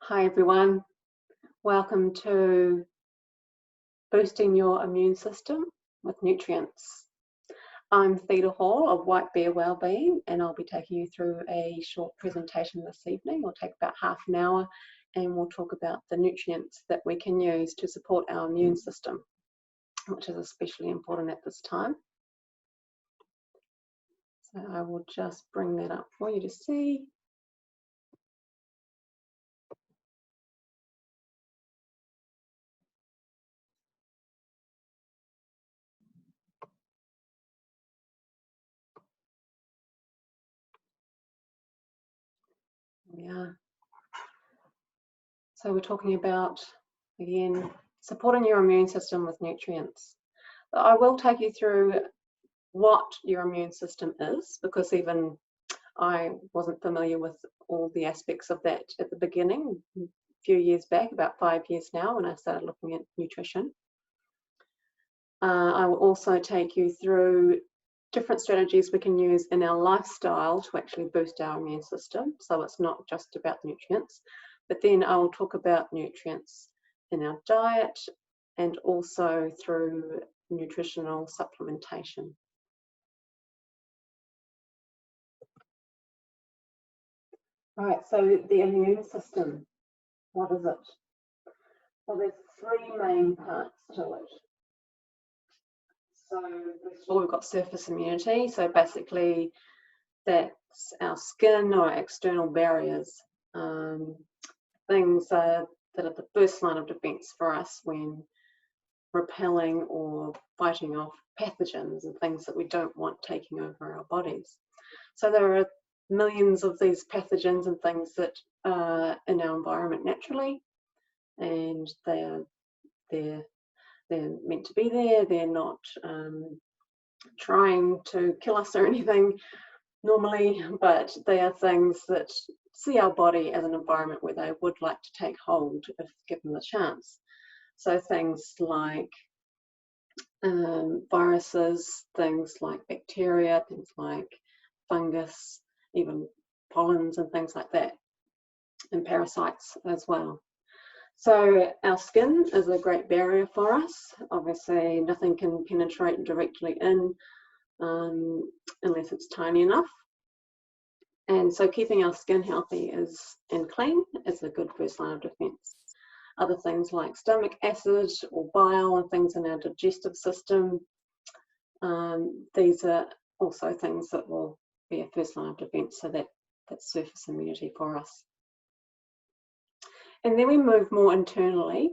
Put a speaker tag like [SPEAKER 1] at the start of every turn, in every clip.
[SPEAKER 1] Hi everyone, welcome to Boosting Your Immune System with Nutrients. I'm Theda of White Bear Wellbeing and I'll be taking you through a short presentation this evening. It'll take about half an hour and we'll talk about the nutrients that we can use to support our immune system, which is especially important at this time. So I will just bring that up for you to see. Yeah. So we're talking about, again, supporting your immune system with nutrients. But I will take you through what your immune system is, because even I wasn't familiar with all the aspects of that at the beginning, a few years back, about 5 years now, when I started looking at nutrition. I will also take you through different strategies we can use in our lifestyle to actually boost our immune system. So it's not just about nutrients, but then I will talk about nutrients in our diet and also through nutritional supplementation. All right, so the immune system, what is it? Well, there's three main parts to it. So first of all, we've got surface immunity. So basically, that's our skin or external barriers, things that are the first line of defense for us when repelling or fighting off pathogens and things that we don't want taking over our bodies. So there are millions of these pathogens and things that are in our environment naturally, and they're meant to be there. They're not trying to kill us or anything normally, but they are things that see our body as an environment where they would like to take hold if given the chance. So things like viruses, things like bacteria, things like fungus, even pollens and things like that, and parasites as well. So our skin is a great barrier for us. Obviously, nothing can penetrate directly in unless it's tiny enough. And so keeping our skin healthy and clean is a good first line of defense. Other things like stomach acid or bile and things in our digestive system, these are also things that will be a first line of defense, so that's surface immunity for us. And then we move more internally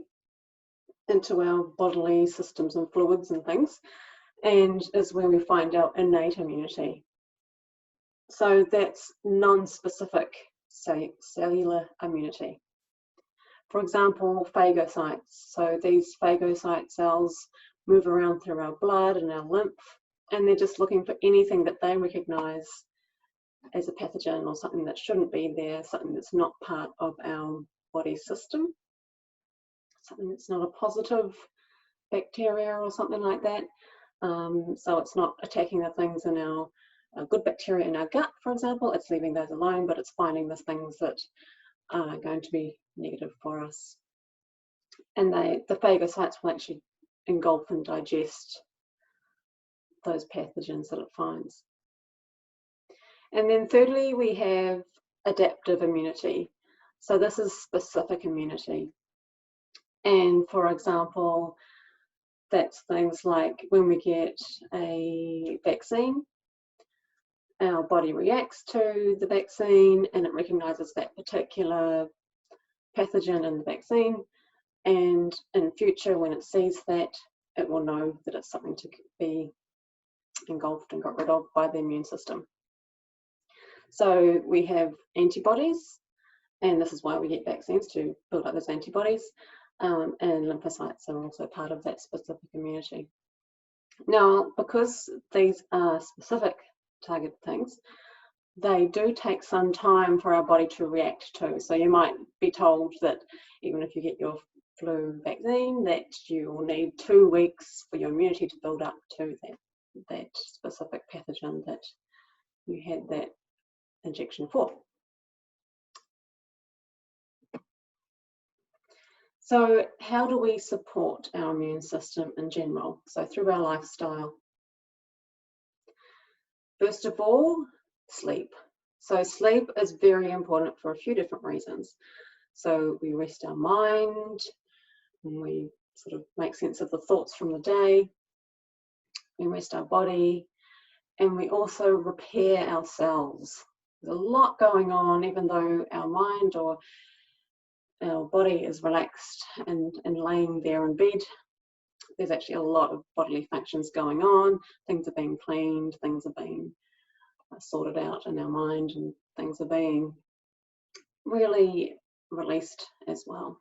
[SPEAKER 1] into our bodily systems and fluids and things, and is where we find our innate immunity. So that's non-specific, say, cellular immunity. For example, phagocytes. So these phagocyte cells move around through our blood and our lymph, and they're just looking for anything that they recognize as a pathogen or something that shouldn't be there, something that's not part of our body system, something that's not a positive bacteria or something like that. So it's not attacking the things in our good bacteria in our gut, for example. It's leaving those alone, but it's finding the things that are going to be negative for us. And the phagocytes will actually engulf and digest those pathogens that it finds. And then thirdly, we have adaptive immunity. So this is specific immunity. And for example, that's things like when we get a vaccine, our body reacts to the vaccine and it recognizes that particular pathogen in the vaccine, and in future when it sees that, it will know that it's something to be engulfed and got rid of by the immune system. So we have antibodies, and this is why we get vaccines, to build up those antibodies, and lymphocytes are also part of that specific immunity. Now, because these are specific targeted things, they do take some time for our body to react to. So you might be told that even if you get your flu vaccine, that you will need 2 weeks for your immunity to build up to that specific pathogen that you had that injection for. So how do we support our immune system in general? So through our lifestyle. First of all, sleep. So sleep is very important for a few different reasons. So we rest our mind, and we sort of make sense of the thoughts from the day. We rest our body, and we also repair our cells. There's a lot going on, even though our mind or our body is relaxed and laying there in bed. There's actually a lot of bodily functions going on. Things are being cleaned, things are being sorted out in our mind, and things are being really released as well.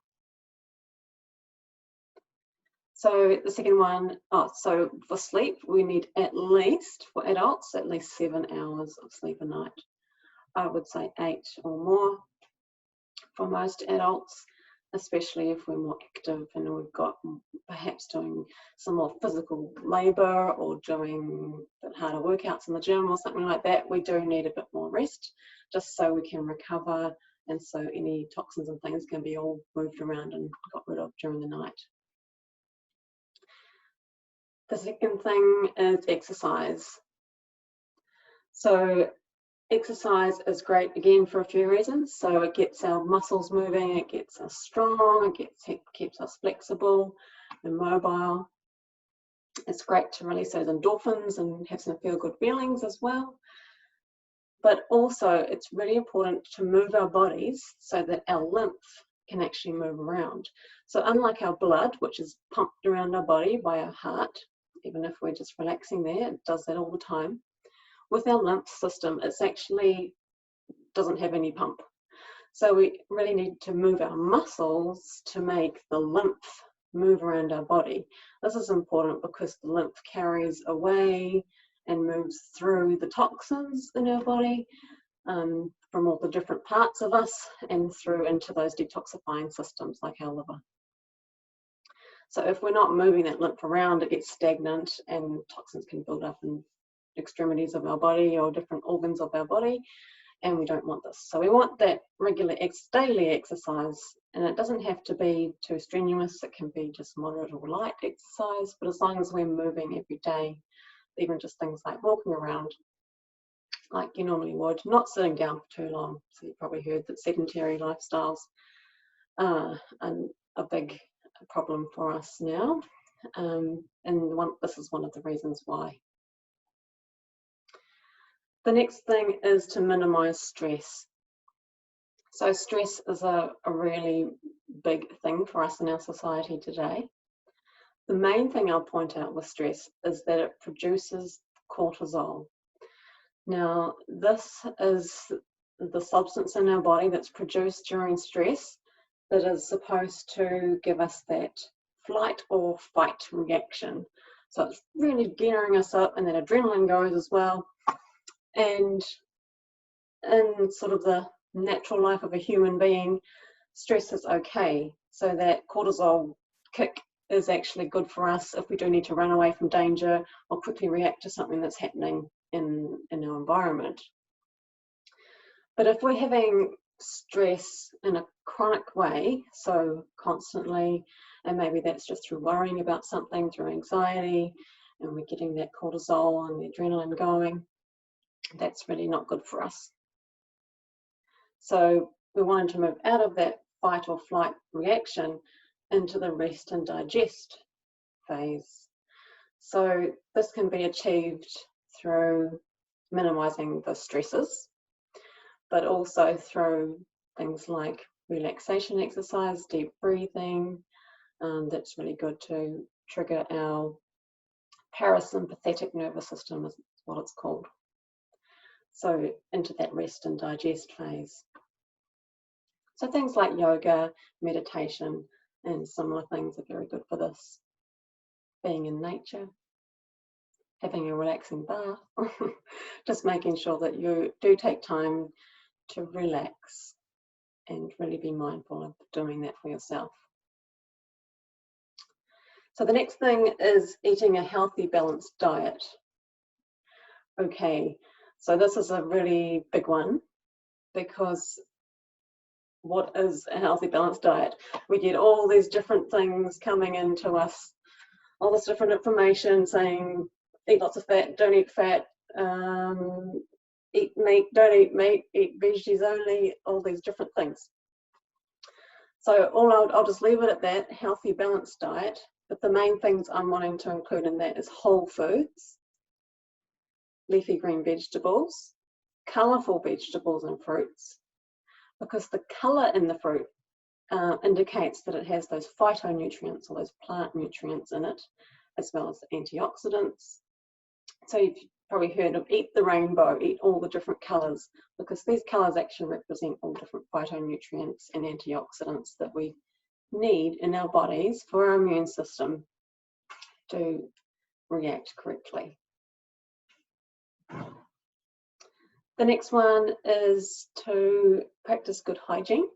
[SPEAKER 1] So the second one, so for sleep, we need at least, for adults, at least 7 hours of sleep a night. I would say 8 or more for most adults, especially if we're more active and we've got perhaps doing some more physical labour or doing a bit harder workouts in the gym or something like that. We do need a bit more rest just so we can recover, and so any toxins and things can be all moved around and got rid of during the night. The second thing is exercise. So exercise is great again for a few reasons. So it gets our muscles moving, it gets us strong, it keeps us flexible and mobile. It's great to release those endorphins and have some feel-good feelings as well. But also it's really important to move our bodies so that our lymph can actually move around. So unlike our blood, which is pumped around our body by our heart, even if we're just relaxing there, it does that all the time. With our lymph system, it's actually doesn't have any pump. So we really need to move our muscles to make the lymph move around our body. This is important because the lymph carries away and moves through the toxins in our body from all the different parts of us and through into those detoxifying systems like our liver. So if we're not moving that lymph around, it gets stagnant and toxins can build up in extremities of our body or different organs of our body, and we don't want this. So we want that regular daily exercise, and it doesn't have to be too strenuous. It can be just moderate or light exercise, but as long as we're moving every day, even just things like walking around like you normally would, not sitting down for too long. So you probably heard that sedentary lifestyles are a big problem for us now, and this is one of the reasons why. The next thing is to minimize stress. So stress is a really big thing for us in our society today. The main thing I'll point out with stress is that it produces cortisol. Now, this is the substance in our body that's produced during stress that is supposed to give us that flight or fight reaction. So it's really gearing us up, and then adrenaline goes as well. And in sort of the natural life of a human being, stress is okay. So that cortisol kick is actually good for us if we do need to run away from danger or quickly react to something that's happening in our environment. But if we're having stress in a chronic way, so constantly, and maybe that's just through worrying about something, through anxiety, and we're getting that cortisol and the adrenaline going, that's really not good for us. So we wanted to move out of that fight or flight reaction into the rest and digest phase. So this can be achieved through minimizing the stresses, but also through things like relaxation exercise, deep breathing. That's really good to trigger our parasympathetic nervous system, is what it's called. So into that rest and digest phase. So things like yoga, meditation, and similar things are very good for this. Being in nature, having a relaxing bath, just making sure that you do take time to relax and really be mindful of doing that for yourself. So the next thing is eating a healthy, balanced diet. Okay, so this is a really big one because what is a healthy balanced diet? We get all these different things coming into us, all this different information saying eat lots of fat, don't eat fat, eat meat, don't eat meat, eat veggies only, all these different things. So I'll just leave it at that, healthy balanced diet. But the main things I'm wanting to include in that is whole foods, leafy green vegetables, colourful vegetables and fruits, because the colour in the fruit indicates that it has those phytonutrients or those plant nutrients in it, as well as antioxidants. So you've probably heard of eat the rainbow, eat all the different colours, because these colours actually represent all different phytonutrients and antioxidants that we need in our bodies for our immune system to react correctly. The next one is to practice good hygiene.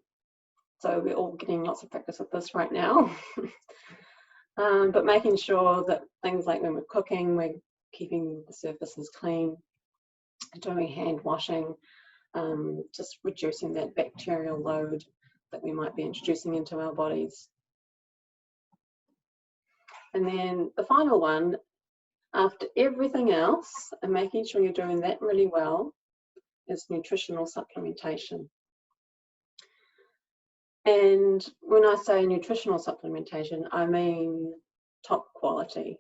[SPEAKER 1] So we're all getting lots of practice with this right now. But making sure that things like when we're cooking, we're keeping the surfaces clean, doing hand washing, just reducing that bacterial load that we might be introducing into our bodies. And then the final one, after everything else, and making sure you're doing that really well, is nutritional supplementation. And when I say nutritional supplementation, I mean top quality.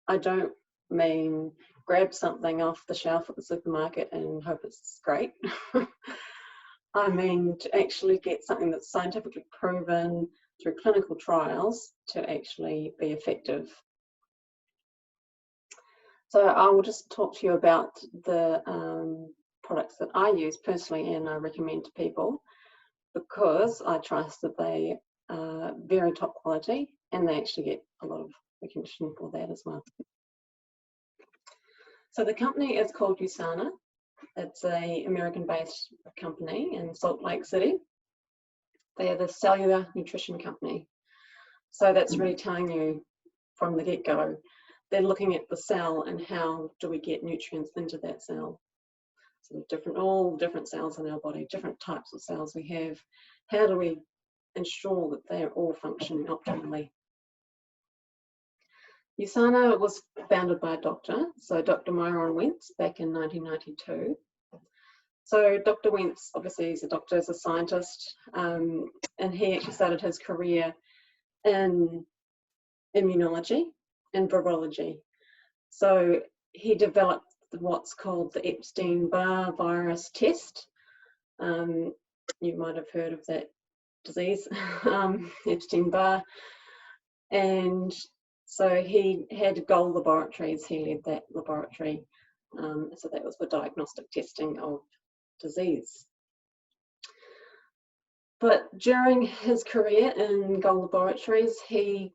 [SPEAKER 1] I don't mean grab something off the shelf at the supermarket and hope it's great. I mean to actually get something that's scientifically proven through clinical trials to actually be effective. So I will just talk to you about the products that I use personally and I recommend to people, because I trust that they are very top quality and they actually get a lot of recognition for that as well. So the company is called USANA. It's an American-based company in Salt Lake City. They are the cellular nutrition company. So that's really telling you from the get-go, they're looking at the cell and how do we get nutrients into that cell. So all different cells in our body, different types of cells we have. How do we ensure that they're all functioning optimally? USANA was founded by a doctor, so Dr. Myron Wentz, back in 1992. So Dr. Wentz, obviously he's a doctor, he's a scientist, and he actually started his career in immunology and virology. So he developed what's called the Epstein-Barr virus test. You might have heard of that disease, Epstein-Barr. And so he had Gold Laboratories, he led that laboratory. So that was for diagnostic testing of disease. But during his career in Gold Laboratories, he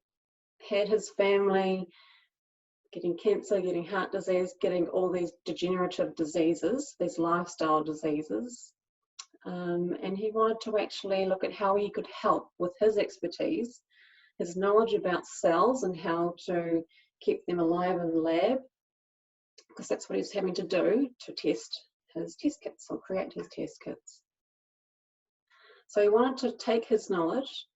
[SPEAKER 1] had his family getting cancer, getting heart disease, getting all these degenerative diseases, these lifestyle diseases. And he wanted to actually look at how he could help with his expertise, his knowledge about cells and how to keep them alive in the lab, because that's what he's having to do to test his test kits or create his test kits. So he wanted to take his knowledge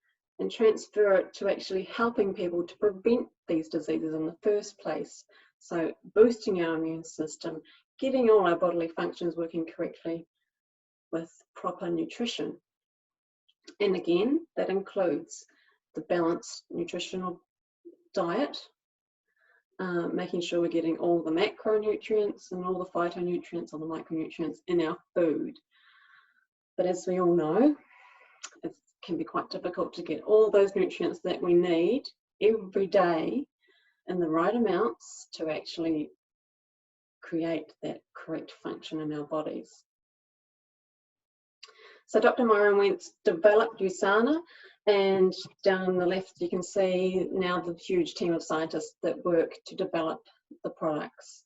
[SPEAKER 1] and transfer it to actually helping people to prevent these diseases in the first place. So boosting our immune system, getting all our bodily functions working correctly with proper nutrition. And again, that includes the balanced nutritional diet, making sure we're getting all the macronutrients and all the phytonutrients, all the micronutrients in our food. But as we all know, it can be quite difficult to get all those nutrients that we need every day in the right amounts to actually create that correct function in our bodies. So Dr. Myron Wentz developed USANA, and down on the left you can see now the huge team of scientists that work to develop the products.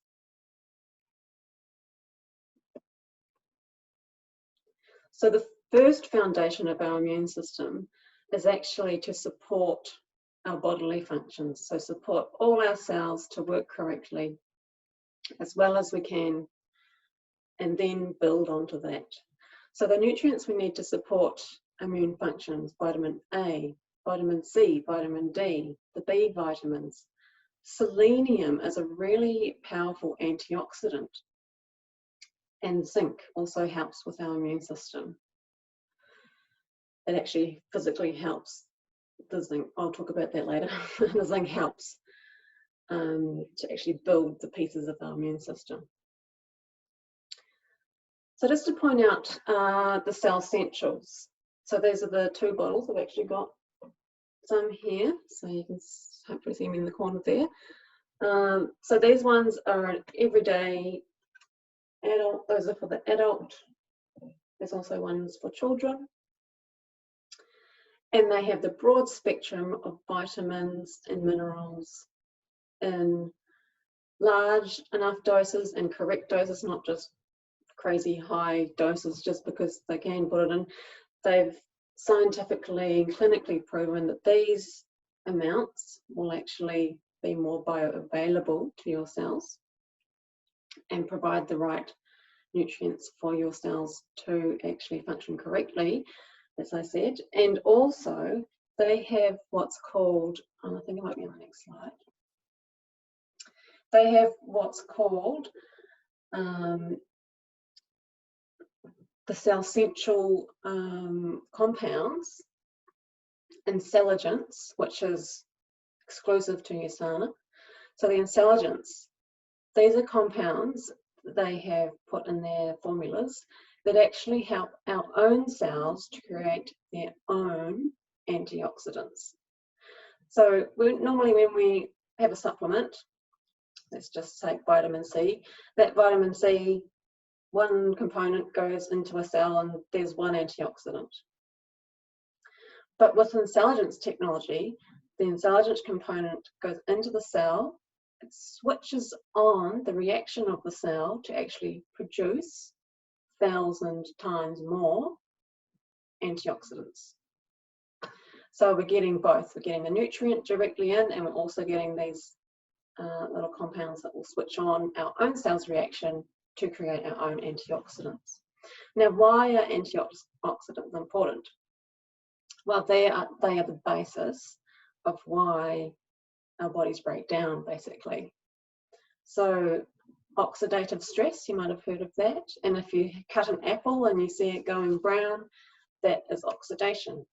[SPEAKER 1] So the first foundation of our immune system is actually to support our bodily functions, so support all our cells to work correctly as well as we can, and then build onto that. So the nutrients we need to support immune functions, vitamin A, vitamin C, vitamin D, the B vitamins. Selenium is a really powerful antioxidant, and zinc also helps with our immune system. It actually physically helps the zinc. I'll talk about that later. The zinc helps to actually build the pieces of our immune system. So just to point out the cell essentials. So these are the 2 bottles. I've actually got some here, so you can hopefully see me in the corner there. So these ones are an everyday adult. Those are for the adult. There's also ones for children. And they have the broad spectrum of vitamins and minerals in large enough doses and correct doses, not just crazy high doses just because they can put it in. They've scientifically and clinically proven that these amounts will actually be more bioavailable to your cells and provide the right nutrients for your cells to actually function correctly, as I said. And also they have what's called, I think it might be on the next slide, they have what's called the cell essential compounds intelligence, which is exclusive to USANA. So the intelligence, these are compounds that they have put in their formulas that actually help our own cells to create their own antioxidants. So normally when we have a supplement, let's just take vitamin C, that vitamin C, one component goes into a cell and there's one antioxidant. But with intelligence technology, the intelligence component goes into the cell, it switches on the reaction of the cell to actually produce 1,000 times more antioxidants. So we're getting both. We're getting the nutrient directly in, and we're also getting these little compounds that will switch on our own cells' reaction to create our own antioxidants. Now, why are antioxidants important? Well, they are the basis of why our bodies break down, basically. So oxidative stress, you might have heard of that. And if you cut an apple and you see it going brown, that is oxidation.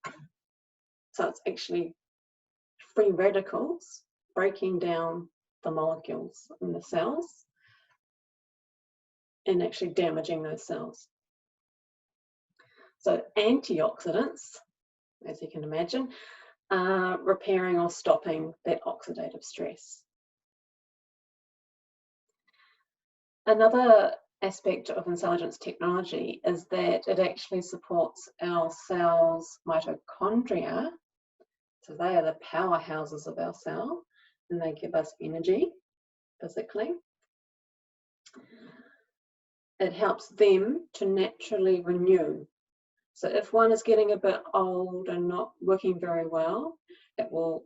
[SPEAKER 1] So it's actually free radicals breaking down the molecules in the cells and actually damaging those cells. So antioxidants, as you can imagine, are repairing or stopping that oxidative stress. Another aspect of intelligence technology is that it actually supports our cells' mitochondria. So they are the powerhouses of our cell, and they give us energy physically. It helps them to naturally renew. So if one is getting a bit old and not working very well, it will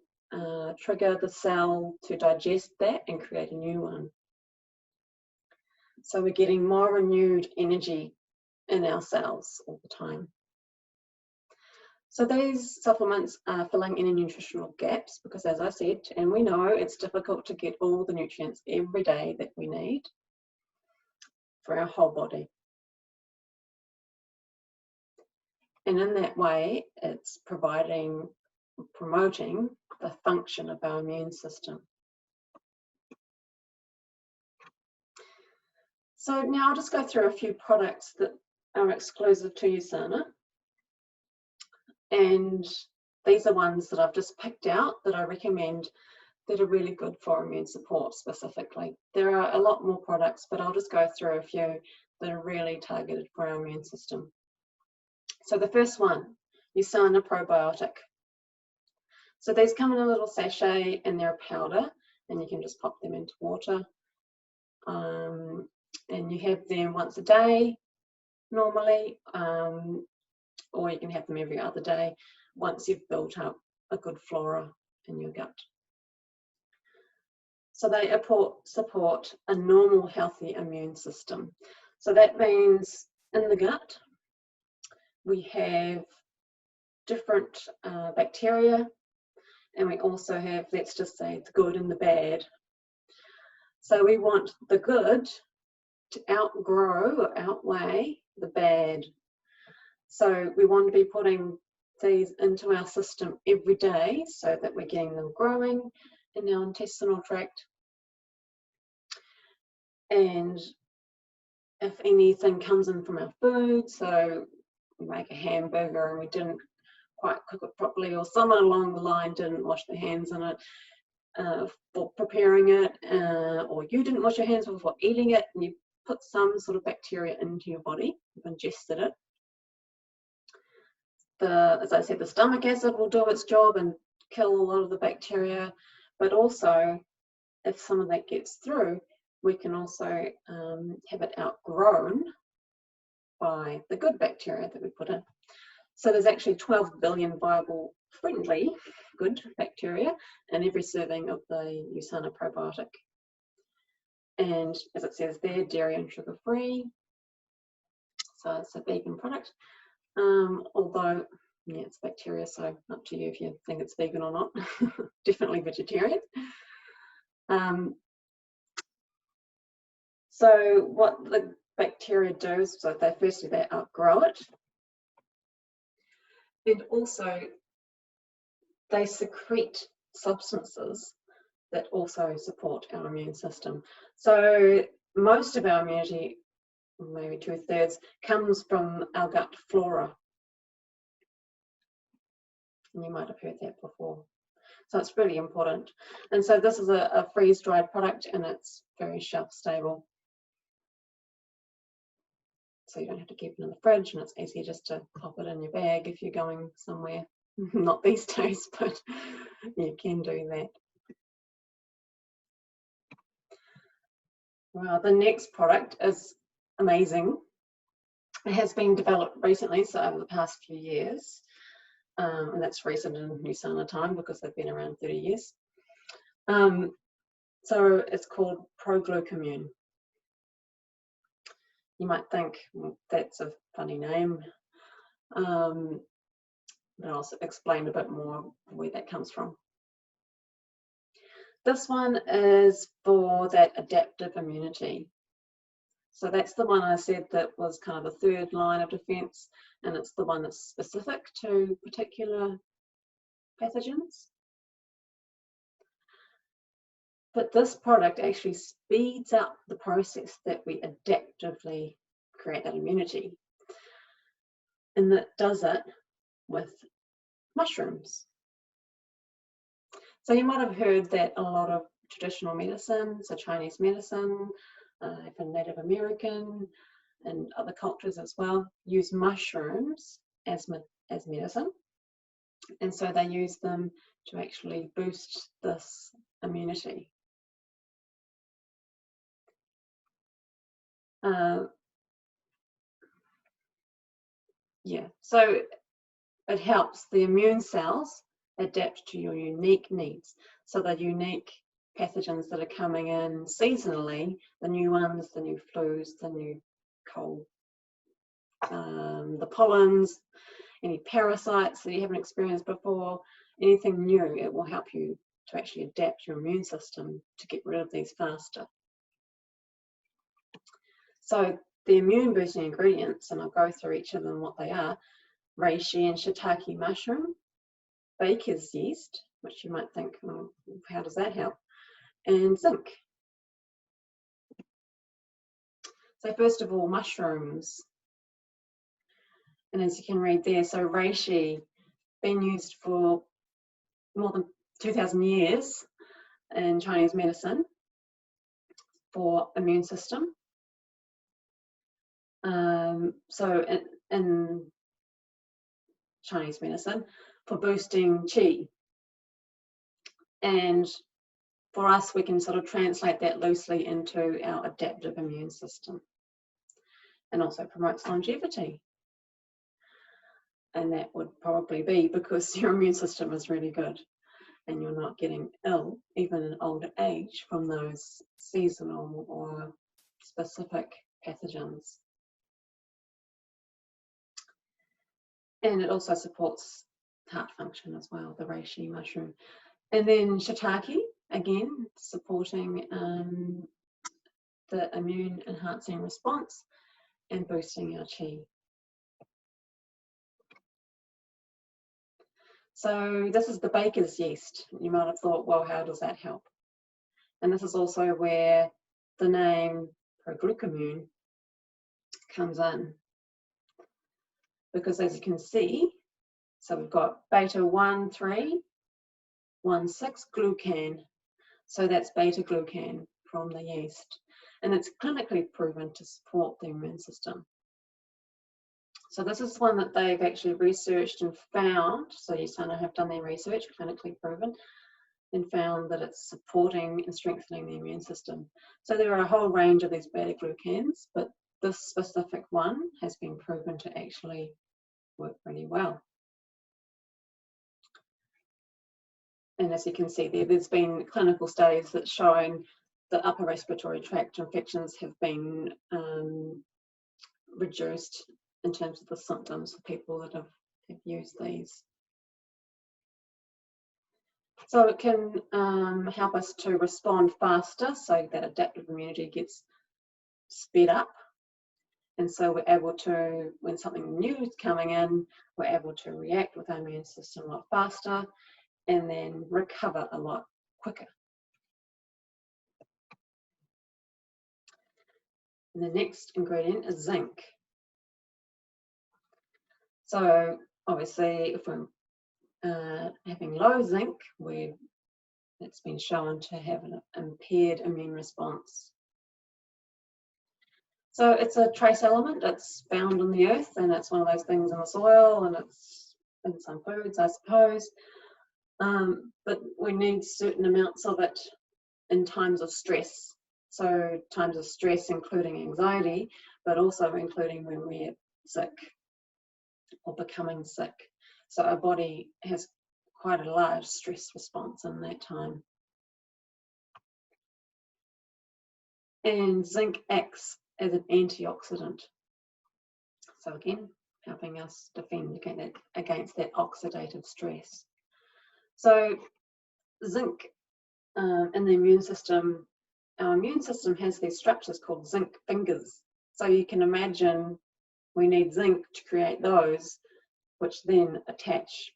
[SPEAKER 1] trigger the cell to digest that and create a new one. So we're getting more renewed energy in our cells all the time. So these supplements are filling any nutritional gaps because, as I said, and we know it's difficult to get all the nutrients every day that we need for our whole body. And in that way, it's promoting the function of our immune system. So now I'll just go through a few products that are exclusive to USANA. And these are ones that I've just picked out that I recommend that are really good for immune support specifically. There are a lot more products, but I'll just go through a few that are really targeted for our immune system. So the first one, USANA probiotic. So these come in a little sachet and they're a powder, and you can just pop them into water. And you have them once a day normally, or you can have them every other day once you've built up a good flora in your gut. So they support a normal, healthy immune system. So that means in the gut, we have different bacteria, and we also have, let's just say, the good and the bad. So we want the good to outgrow or outweigh the bad. So we want to be putting these into our system every day so that we're getting them growing in our intestinal tract. And if anything comes in from our food, so we make a hamburger and we didn't quite cook it properly, or someone along the line didn't wash their hands in it for preparing it, or you didn't wash your hands before eating it, and you put some sort of bacteria into your body, you've ingested it. As I said, the stomach acid will do its job and kill a lot of the bacteria, but also if some of that gets through, we can also have it outgrown by the good bacteria that we put in. So there's actually 12 billion viable, friendly, good bacteria in every serving of the USANA probiotic. And as it says there, dairy and sugar free. So it's a vegan product. Although, yeah, it's bacteria, so up to you if you think it's vegan or not. Definitely vegetarian. So what the bacteria do is, so firstly they outgrow it, and also they secrete substances that also support our immune system. So most of our immunity, maybe 2/3, comes from our gut flora. And you might have heard that before. So it's really important. And so this is a freeze-dried product, and it's very shelf stable. So you don't have to keep it in the fridge, and it's easy just to pop it in your bag if you're going somewhere. Not these days, but you can do that. Well, the next product is amazing. It has been developed recently, so over the past few years, and that's recent in USANA time because they've been around 30 years. So it's called ProGlucamune. You might think, well, that's a funny name, but I'll explain a bit more where that comes from. This one is for that adaptive immunity. So that's the one I said that was kind of the third line of defense, and it's the one that's specific to particular pathogens. But this product actually speeds up the process that we adaptively create that immunity. And that does it with mushrooms. So you might have heard that a lot of traditional medicine, so Chinese medicine, even Native American and other cultures as well, use mushrooms as medicine. And so they use them to actually boost this immunity. Yeah, so it helps the immune cells adapt to your unique needs. So the unique pathogens that are coming in seasonally, the new ones, the new flus, the new cold, the pollens, any parasites that you haven't experienced before, anything new, it will help you to actually adapt your immune system to get rid of these faster. So the immune boosting ingredients, and I'll go through each of them what they are: reishi and shiitake mushroom, baker's yeast, which you might think, oh, how does that help? And zinc. So first of all, mushrooms. And as you can read there, so reishi, been used for more than 2,000 years in Chinese medicine for immune system. So in Chinese medicine, for boosting qi. And for us, we can sort of translate that loosely into our adaptive immune system, and also promotes longevity. And that would probably be because your immune system is really good and you're not getting ill, even in older age, from those seasonal or specific pathogens. And it also supports heart function as well, the reishi mushroom. And then shiitake, again, supporting the immune enhancing response and boosting our chi. So this is the baker's yeast. You might have thought, well, how does that help? And this is also where the name proglucamune comes in. Because as you can see, so we've got beta 1,3, 1,6 glucan. So that's beta glucan from the yeast. And it's clinically proven to support the immune system. So this is one that they've actually researched and found. So USANA have done their research, clinically proven, and found that it's supporting and strengthening the immune system. So there are a whole range of these beta glucans, but this specific one has been proven to actually work really well. And as you can see there, there's been clinical studies that showing that upper respiratory tract infections have been reduced in terms of the symptoms for people that have used these. So it can help us to respond faster, so that adaptive immunity gets sped up. And so we're able to, when something new is coming in, we're able to react with our immune system a lot faster and then recover a lot quicker. And the next ingredient is zinc. So obviously, if we're having low zinc, it's been shown to have an impaired immune response. So it's a trace element. It's found in the earth, and it's one of those things in the soil, and it's in some foods, I suppose. But we need certain amounts of it in times of stress. So times of stress, including anxiety, but also including when we're sick or becoming sick. So our body has quite a large stress response in that time. And zinc acts as an antioxidant. So again, helping us defend against that oxidative stress. So zinc in the immune system, our immune system has these structures called zinc fingers. So you can imagine we need zinc to create those, which then attach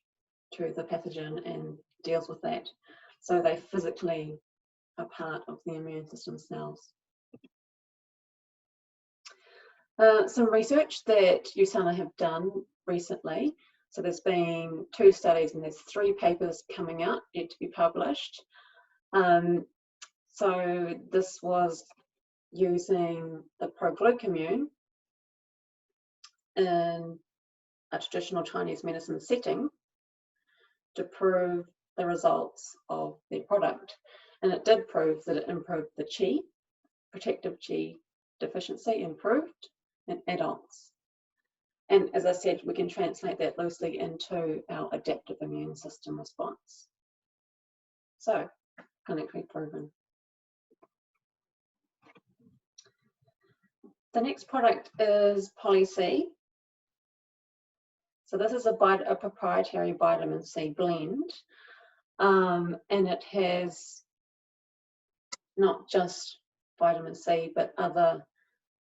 [SPEAKER 1] to the pathogen and deals with that. So they physically are part of the immune system cells. Some research that USANA have done recently. So there's been 2 studies and there's 3 papers coming out yet to be published. So this was using the proglucamune in a traditional Chinese medicine setting to prove the results of their product. And it did prove that it improved the qi, protective qi deficiency improved in adults. And as I said, we can translate that loosely into our adaptive immune system response. So, clinically proven. The next product is Poly-C. So this is a proprietary vitamin C blend, and it has not just vitamin C, but other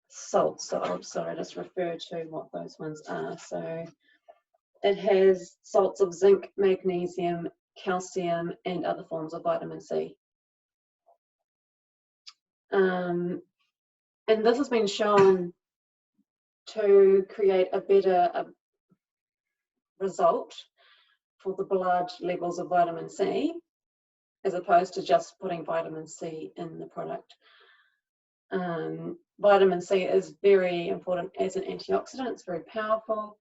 [SPEAKER 1] salts. So I'm sorry, just refer to what those ones are. So it has salts of zinc, magnesium, calcium, and other forms of vitamin C. And this has been shown to create a better result for the blood levels of vitamin C, as opposed to just putting vitamin C in the product. Vitamin C is very important as an antioxidant. It's very powerful,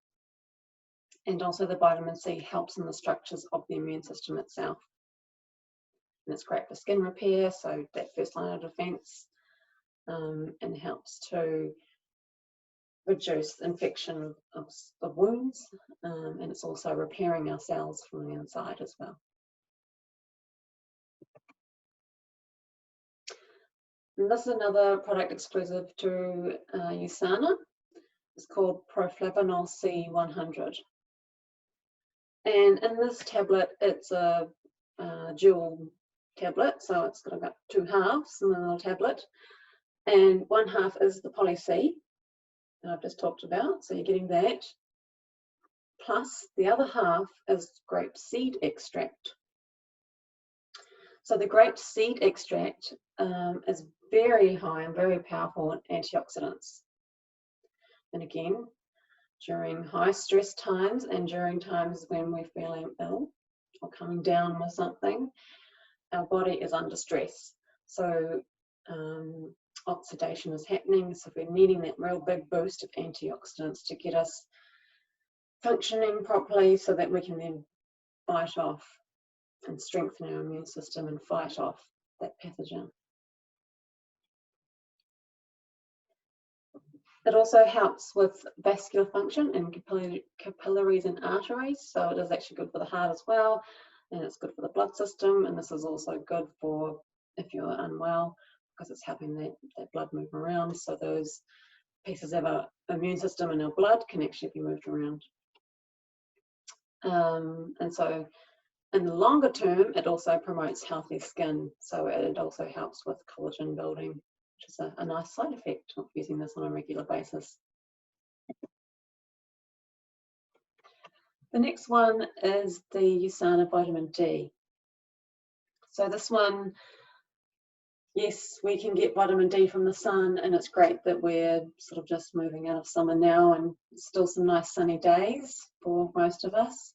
[SPEAKER 1] and also the vitamin C helps in the structures of the immune system itself. And it's great for skin repair, so that first line of defense, and helps to reduce infection of wounds, and it's also repairing our cells from the inside as well. And this is another product exclusive to USANA. It's called Proflavanol C100. And in this tablet, it's a dual tablet, so it's got 2 halves in the little tablet, and one half is the poly C that I've just talked about, so you're getting that, plus the other half is grape seed extract. So the grape seed extract is very high and very powerful in antioxidants. And again, during high stress times and during times when we're feeling ill or coming down with something, our body is under stress. So oxidation is happening. So we're needing that real big boost of antioxidants to get us functioning properly so that we can then fight off and strengthen our immune system and fight off that pathogen. It also helps with vascular function and capillaries and arteries, so it is actually good for the heart as well, and it's good for the blood system, and this is also good for if you're unwell, because it's helping that blood move around, so those pieces of our immune system in our blood can actually be moved around. And so in the longer term, it also promotes healthy skin, so it also helps with collagen building, which is a nice side effect of using this on a regular basis. The next one is the USANA vitamin D. So this one, yes, we can get vitamin D from the sun, and it's great that we're sort of just moving out of summer now and still some nice sunny days for most of us.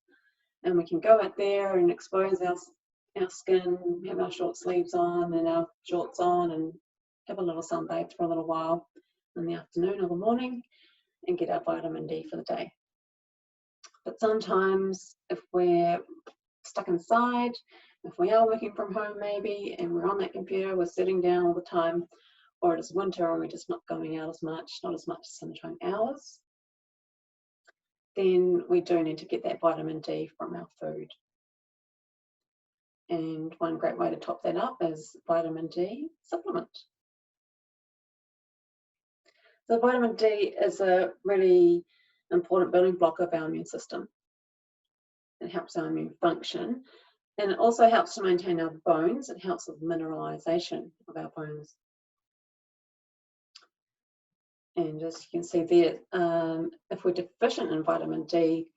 [SPEAKER 1] And we can go out there and expose our skin, have our short sleeves on and our shorts on and have a little sunbathe for a little while in the afternoon or the morning and get our vitamin D for the day. But sometimes if we're stuck inside, if we are working from home maybe and we're on that computer, we're sitting down all the time, or it is winter and we're just not going out as much, not as much sunshine hours, then we do need to get that vitamin D from our food. And one great way to top that up is vitamin D supplement. So vitamin D is a really important building block of our immune system. It helps our immune function, and it also helps to maintain our bones. It helps with mineralization of our bones. And as you can see there, if we're deficient in vitamin D,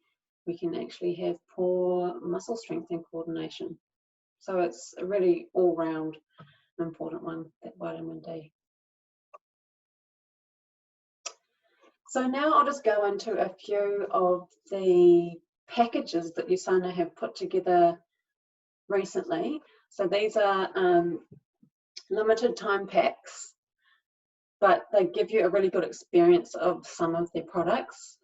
[SPEAKER 1] we can actually have poor muscle strength and coordination. So it's a really all-round important one, that vitamin D. So now I'll just go into a few of the packages that USANA have put together recently. So these are limited time packs, but they give you a really good experience of some of their products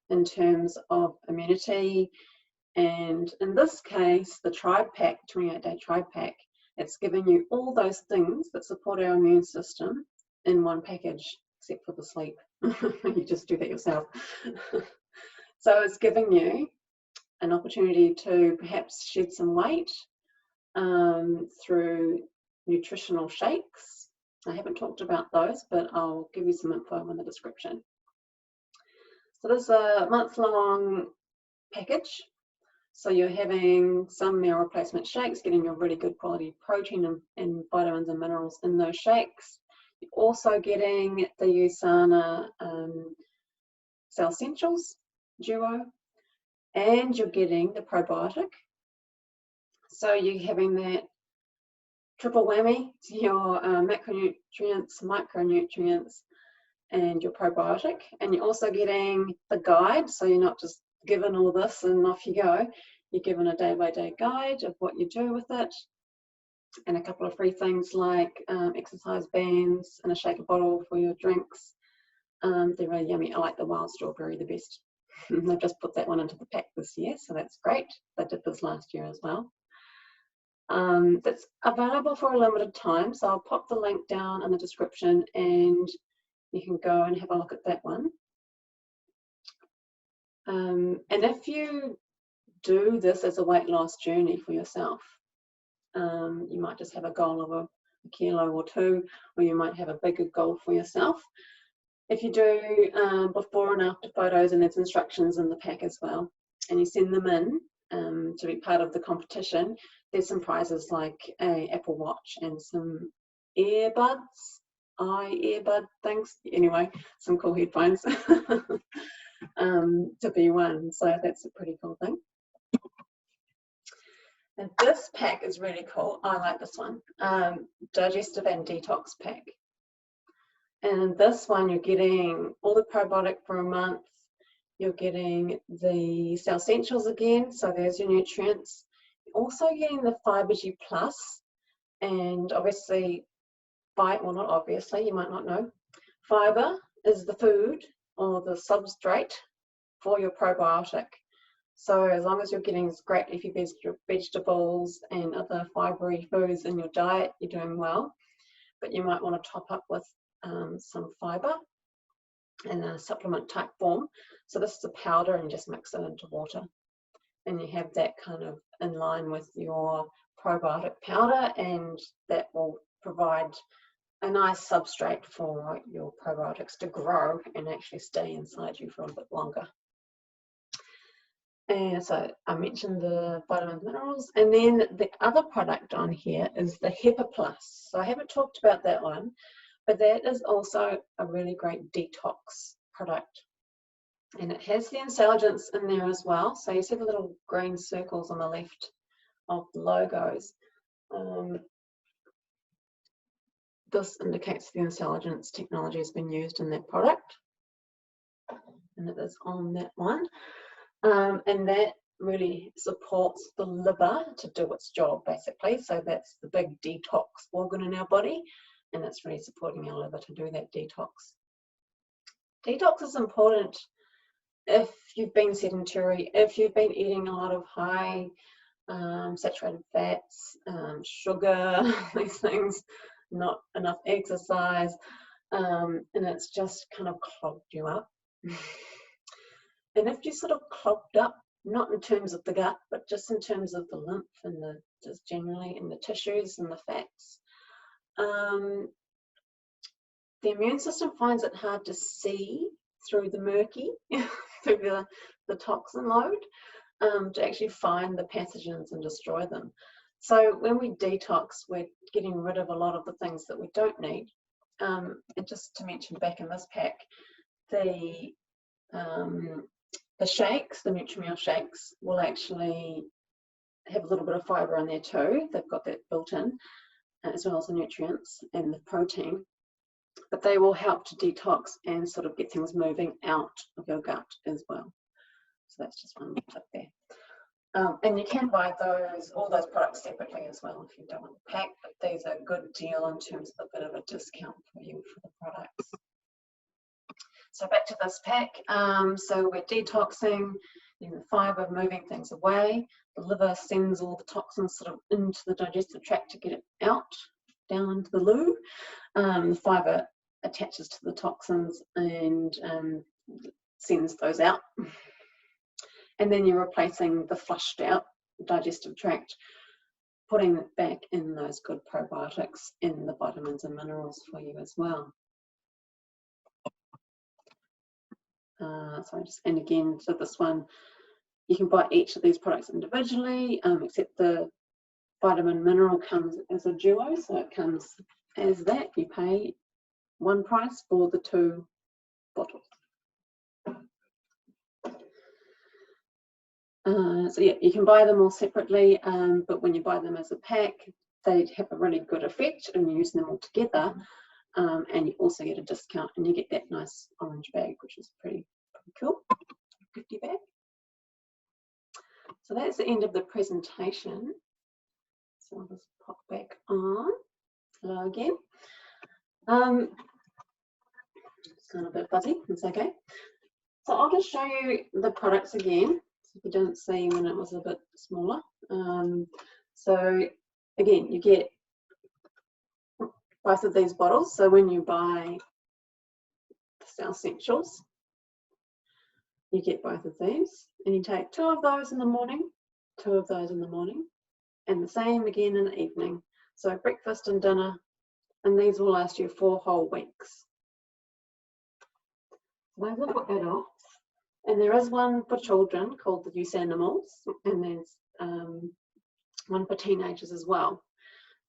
[SPEAKER 1] in terms of immunity. And in this case, the Tribe Pack, 28-day Tribe Pack, it's giving you all those things that support our immune system in one package, except for the sleep. You just do that yourself. So it's giving you an opportunity to perhaps shed some weight through nutritional shakes. I haven't talked about those, but I'll give you some info in the description. So this is a month-long package. So you're having some meal replacement shakes, getting your really good quality protein and vitamins and minerals in those shakes. You're also getting the USANA Cell Essentials Duo, and you're getting the probiotic. So you're having that triple whammy, your macronutrients, micronutrients, and your probiotic. And you're also getting the guide, so you're not just given all this and off you go. You're given a day-by-day guide of what you do with it, and a couple of free things like exercise bands and a shaker bottle for your drinks. They're really yummy. I like the wild strawberry the best. They've just put that one into the pack this year, so that's great. They did this last year as well. That's available for a limited time, so I'll pop the link down in the description and you can go and have a look at that one. And if you do this as a weight loss journey for yourself, you might just have a goal of a kilo or 2, or you might have a bigger goal for yourself. If you do before and after photos, and there's instructions in the pack as well, and you send them in, to be part of the competition, there's some prizes like a Apple Watch and some earbuds, earbud things. Anyway, some cool headphones to be won. So that's a pretty cool thing. And this pack is really cool. I like this one. Digestive and Detox Pack. And in this one, you're getting all the probiotic for a month. You're getting the Cell Essentials again, so there's your nutrients. You're also getting the Fiber G Plus, and obviously, well, not obviously, you might not know, fiber is the food or the substrate for your probiotic. So as long as you're getting great leafy vegetables and other fibery foods in your diet, you're doing well. But you might want to top up with some fiber in a supplement type form. So this is a powder, and just mix it into water. And you have that kind of in line with your probiotic powder, and that will provide a nice substrate for your probiotics to grow and actually stay inside you for a bit longer. And so I mentioned the vitamins, minerals, and then the other product on here is the HEPA Plus. So I haven't talked about that one, but that is also a really great detox product. And it has the intelligence in there as well. So you see the little green circles on the left of the logos. This indicates the intelligence technology has been used in that product. And it is on that one. And that really supports the liver to do its job, basically. So that's the big detox organ in our body, and it's really supporting our liver to do that detox. Detox is important if you've been sedentary, if you've been eating a lot of high saturated fats, sugar, these things, not enough exercise, and it's just kind of clogged you up. And if you sort of clogged up, not in terms of the gut, but just in terms of the lymph and just generally in the tissues and the fats, the immune system finds it hard to see through the murky, through the toxin load, to actually find the pathogens and destroy them. So when we detox, we're getting rid of a lot of the things that we don't need. And just to mention back in this pack, the shakes, the Nutrimeal shakes, will actually have a little bit of fiber in there too. They've got that built in, as well as the nutrients and the protein. But they will help to detox and sort of get things moving out of your gut as well. So that's just one tip there. And you can buy all those products separately as well if you don't want the pack, but these are a good deal in terms of a bit of a discount for you for the products. So back to this pack, so we're detoxing, the fiber, moving things away. The liver sends all the toxins sort of into the digestive tract to get it out, down into the loo. The fiber attaches to the toxins and sends those out. And then you're replacing the flushed out digestive tract, putting it back in those good probiotics in the vitamins and minerals for you as well. And again, so this one, you can buy each of these products individually, except the vitamin mineral comes as a duo, so it comes as that. You pay one price for the 2 bottles. So yeah, you can buy them all separately, but when you buy them as a pack, they have a really good effect, and you use them all together, and you also get a discount, and you get that nice orange bag, which is pretty cool, 50 bag. So that's the end of the presentation. So I'll just pop back on. Hello again. It's kind of a bit fuzzy, it's okay. So I'll just show you the products again, if you didn't see when it was a bit smaller. So again, you get both of these bottles. So when you buy the Cell Essentials, you get both of these, and you take 2 of those in the morning, 2 of those in the morning, and the same again in the evening. So breakfast and dinner, and these will last you 4 whole weeks. Those are for adults, And there is one for children called the Use Animals, and there's one for teenagers as well.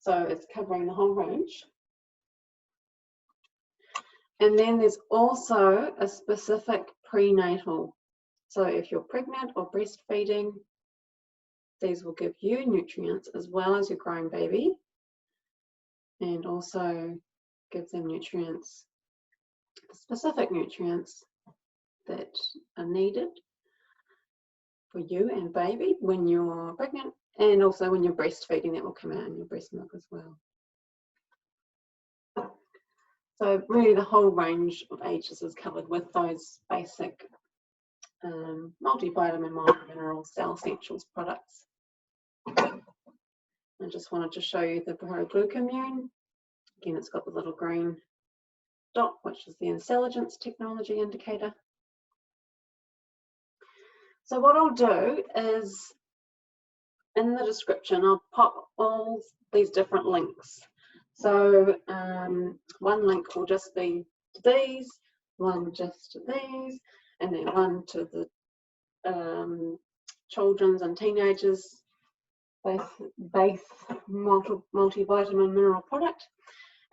[SPEAKER 1] So it's covering the whole range. And then there's also a specific prenatal. So if you're pregnant or breastfeeding, these will give you nutrients as well as your growing baby, and also give them nutrients, specific nutrients that are needed for you and baby when you're pregnant, and also when you're breastfeeding, that will come out in your breast milk as well. So really the whole range of ages is covered with those basic multivitamin, mineral, cell essentials products. I just wanted to show you the pro-glucamune. Again, it's got the little green dot, which is the intelligence technology indicator. So what I'll do is, in the description, I'll pop all these different links. So one link will just be to these, one just to these, and then one to the children's and teenagers base multivitamin mineral product,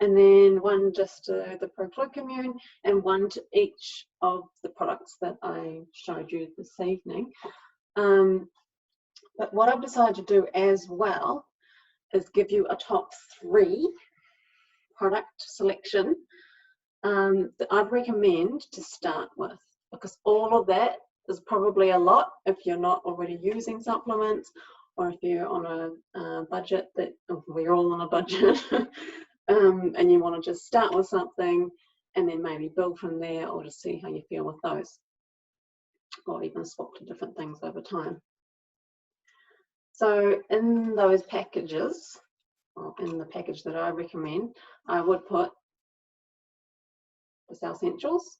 [SPEAKER 1] and then one just to the pro-glucamune, and one to each of the products that I showed you this evening. But what I've decided to do as well is give you a top 3 product selection that I'd recommend to start with, because all of that is probably a lot if you're not already using supplements, or if you're on a budget, that we're all on a budget, and you want to just start with something and then maybe build from there, or just see how you feel with those, or even swap to different things over time. So in those packages, or in the package that I recommend, I would put the Cell Essentials,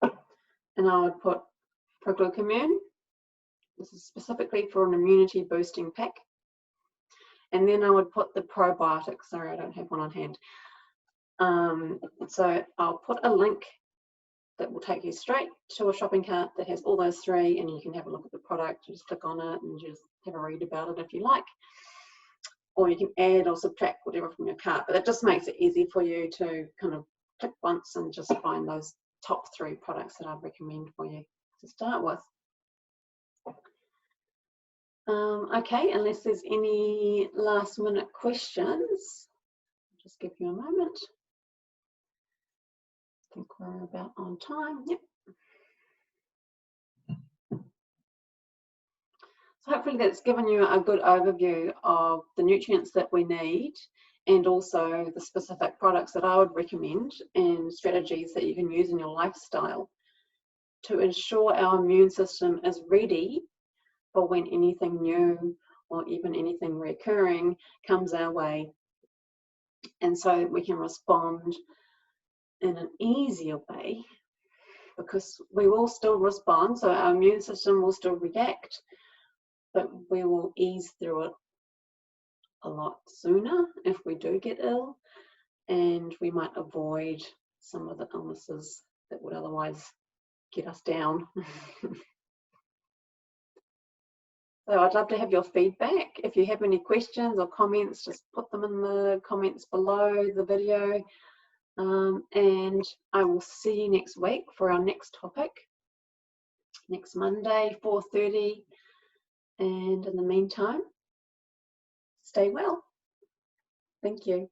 [SPEAKER 1] and I would put pro-glucamune. This is specifically for an immunity boosting pack. And then I would put the probiotics. Sorry, I don't have one on hand. So I'll put a link that will take you straight to a shopping cart that has all those 3, and you can have a look at the product. You just click on it and just have a read about it if you like. Or you can add or subtract whatever from your cart, but it just makes it easy for you to kind of click once and just find those top 3 products that I'd recommend for you to start with. Okay, unless there's any last minute questions, I'll just give you a moment. I think we're about on time. Yep. So hopefully that's given you a good overview of the nutrients that we need, and also the specific products that I would recommend and strategies that you can use in your lifestyle to ensure our immune system is ready for when anything new or even anything recurring comes our way, and so we can respond in an easier way, because we will still respond, so our immune system will still react, but we will ease through it a lot sooner if we do get ill, and we might avoid some of the illnesses that would otherwise get us down. So I'd love to have your feedback. If you have any questions or comments, just put them in the comments below the video. And I will see you next week for our next topic, next Monday, 4:30. And in the meantime, stay well. Thank you.